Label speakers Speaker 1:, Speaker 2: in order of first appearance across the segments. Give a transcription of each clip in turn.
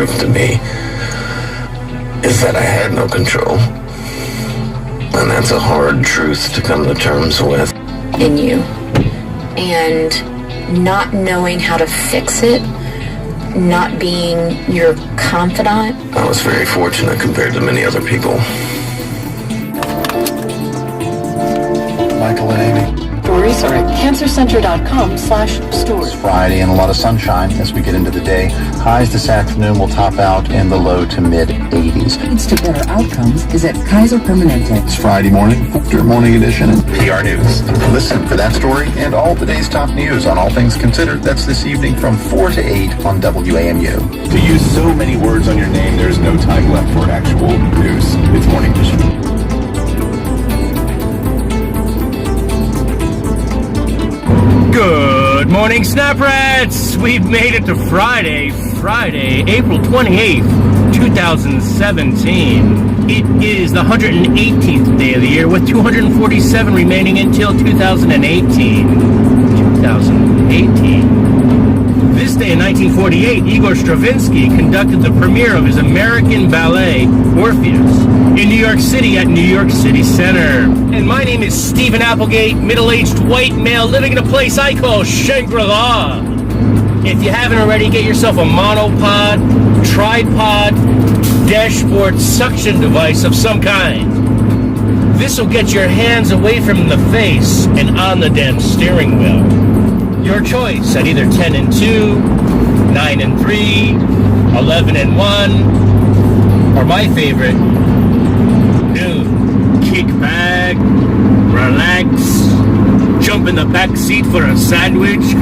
Speaker 1: truth to me is that I had no control. And that's a hard truth to come to terms with.
Speaker 2: In you. And not knowing how to fix it, not being your confidant.
Speaker 1: I was very fortunate compared to many other people.
Speaker 3: Michael and Amy.
Speaker 4: Stories are at cancercenter.com/stories.
Speaker 3: It's Friday and a lot of sunshine as we get into the day. Highs this afternoon will top out in the low to mid 80s.
Speaker 4: Leads to better outcomes is at Kaiser Permanente.
Speaker 3: It's Friday morning, Factor Morning Edition and PR News. Listen for that story and all the day's top news on All Things Considered. That's this evening from 4 to 8 on WAMU.
Speaker 5: To use so many words on your name, there's no time left for actual news. It's Morning Edition.
Speaker 6: Good morning, Snap Rats! We've made it to Friday, April 28th, 2017. It is the 118th day of the year with 247 remaining until 2018. This day in 1948, Igor Stravinsky conducted the premiere of his American ballet, Orpheus, in New York City at New York City Center. And my name is Stephen Applegate, middle-aged white male living in a place I call Shangri-La. If you haven't already, get yourself a monopod, tripod, dashboard suction device of some kind. This will get your hands away from the face and on the damn steering wheel. Your choice at either 10 and 2, 9 and 3, 11 and 1, or my favorite, noon. Kick back, relax, jump in the back seat for a sandwich.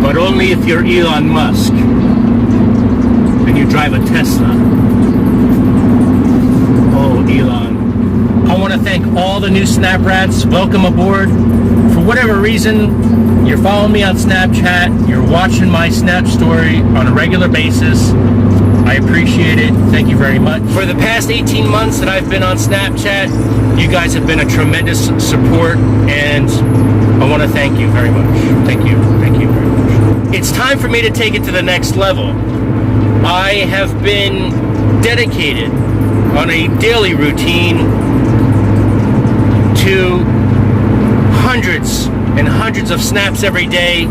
Speaker 6: But only if you're Elon Musk and you drive a Tesla. Oh, Elon. I want to thank all the new Snap Rats. Welcome aboard. For whatever reason, you're following me on Snapchat, you're watching my Snap story on a regular basis. I appreciate it. Thank you very much. For the past 18 months that I've been on Snapchat, you guys have been a tremendous support, and I want to thank you very much. Thank you very much. It's time for me to take it to the next level. I have been dedicated on a daily routine to hundreds and hundreds of snaps every day,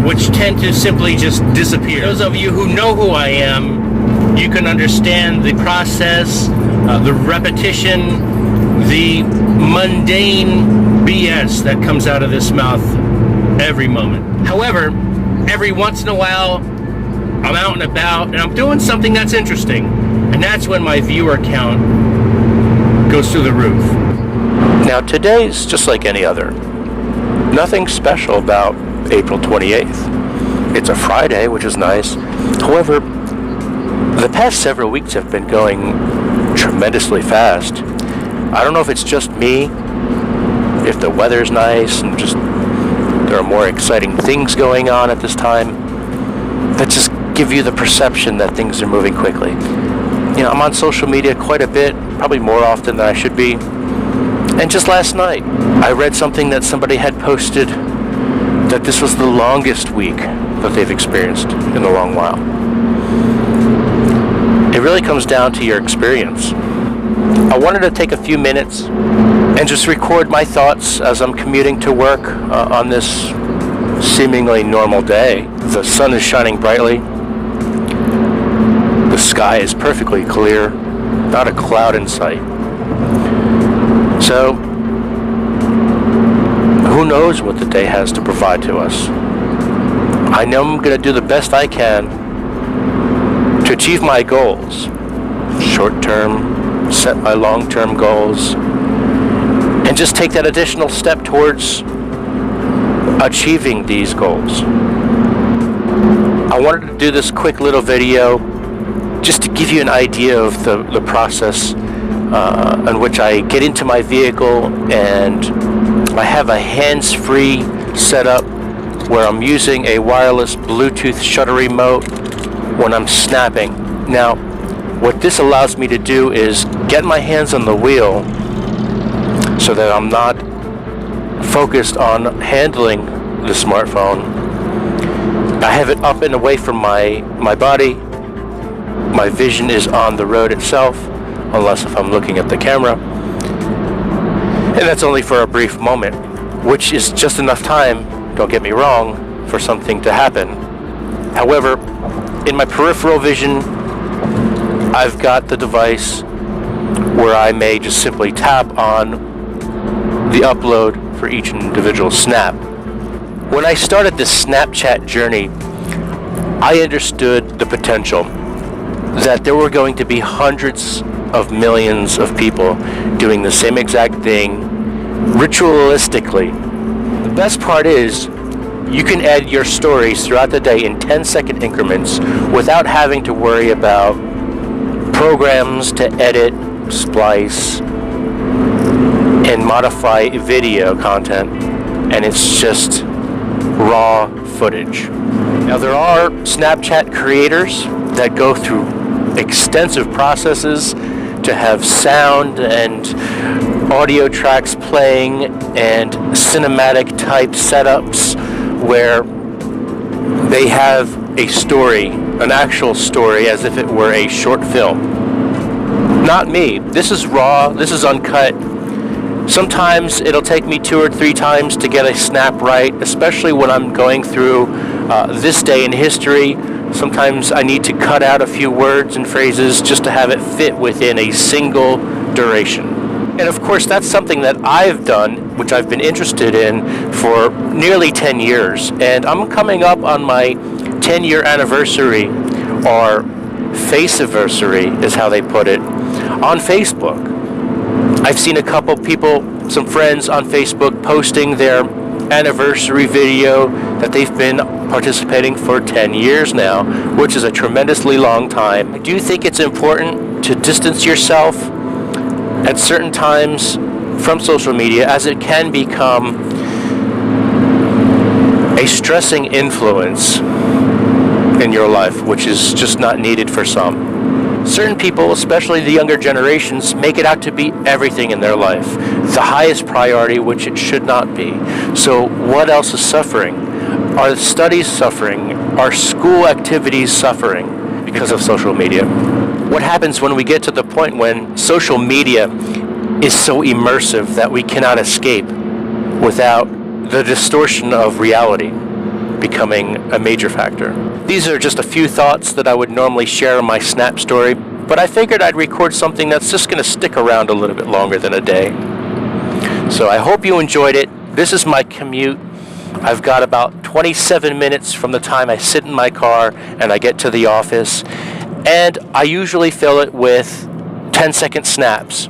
Speaker 6: which tend to simply just disappear. Those of you who know who I am, you can understand the process, the repetition, the mundane BS that comes out of this mouth every moment. However, every once in a while, I'm out and about and I'm doing something that's interesting, and that's when my viewer count goes through the roof.
Speaker 7: Now today's just like any other. Nothing special about April 28th. It's a Friday, which is nice. However, the past several weeks have been going tremendously fast. I don't know if it's just me, if the weather's nice and just there are more exciting things going on at this time that just give you the perception that things are moving quickly. You know, I'm on social media quite a bit, probably more often than I should be. And just last night, I read something that somebody had posted that this was the longest week that they've experienced in a long while. It really comes down to your experience. I wanted to take a few minutes and just record my thoughts as I'm commuting to work on this seemingly normal day. The sun is shining brightly. The sky is perfectly clear, not a cloud in sight. So, who knows what the day has to provide to us? I know I'm going to do the best I can to achieve my goals. Short-term, set my long-term goals, and just take that additional step towards achieving these goals. I wanted to do this quick little video just to give you an idea of the process in which I get into my vehicle, and I have a hands-free setup where I'm using a wireless Bluetooth shutter remote when I'm snapping. Now, what this allows me to do is get my hands on the wheel so that I'm not focused on handling the smartphone, I have it up and away from my body. My vision is on the road itself, unless if I'm looking at the camera. And that's only for a brief moment, which is just enough time, don't get me wrong, for something to happen. However, in my peripheral vision, I've got the device where I may just simply tap on the upload for each individual snap. When I started this Snapchat journey, I understood the potential that there were going to be hundreds of millions of people doing the same exact thing ritualistically. The best part is you can add your stories throughout the day in 10-second increments without having to worry about programs to edit, splice, and modify video content, and it's just raw footage. Now, there are Snapchat creators that go through extensive processes to have sound and audio tracks playing and cinematic type setups where they have a story, an actual story, as if it were a short film. Not me. This is raw, this is uncut. Sometimes it'll take me 2 or 3 times to get a snap right, especially when I'm going through this day in history. Sometimes I need to cut out a few words and phrases just to have it fit within a single duration. And of course, that's something that I've done, which I've been interested in for nearly 10 years. And I'm coming up on my 10-year anniversary, or face-iversary is how they put it, on Facebook. I've seen a couple people, some friends on Facebook, posting their anniversary video that they've been participating for 10 years now, which is a tremendously long time. I do think it's important to distance yourself at certain times from social media, as it can become a stressing influence in your life, which is just not needed for some. Certain people, especially the younger generations, make it out to be everything in their life, the highest priority, which it should not be. So what else is suffering? Are studies suffering? Are school activities suffering because of social media? What happens when we get to the point when social media is so immersive that we cannot escape without the distortion of reality becoming a major factor? These are just a few thoughts that I would normally share in my Snap story, but I figured I'd record something that's just going to stick around a little bit longer than a day. So I hope you enjoyed it. This is my commute. I've got about 27 minutes from the time I sit in my car and I get to the office, and I usually fill it with 10-second snaps,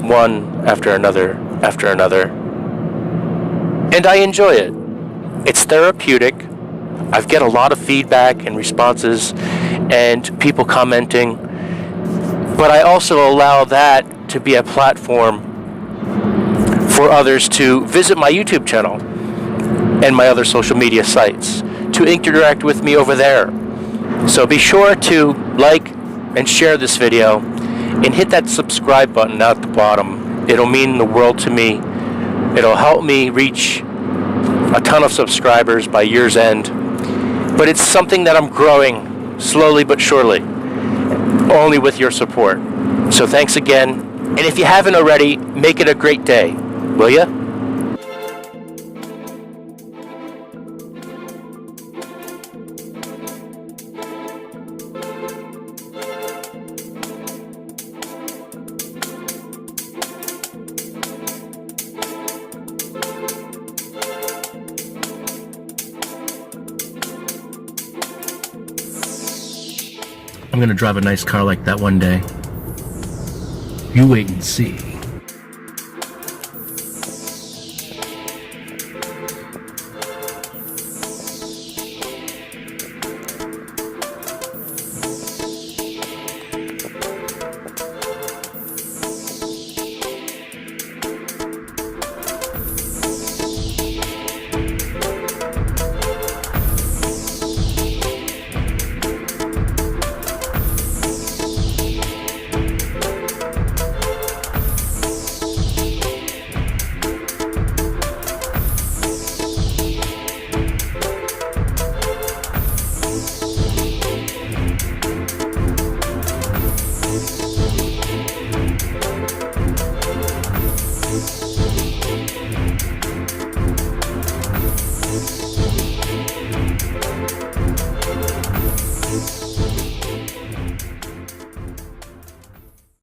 Speaker 7: one after another after another. And I enjoy it. It's therapeutic. I've get a lot of feedback and responses and people commenting, but I also allow that to be a platform for others to visit my YouTube channel and my other social media sites, to interact with me over there. So be sure to like and share this video and hit that subscribe button out at the bottom. It'll mean the world to me. It'll help me reach a ton of subscribers by year's end. But it's something that I'm growing slowly but surely, only with your support. So thanks again. And if you haven't already, make it a great day, will ya? I'm gonna drive a nice car like that one day. You wait and see.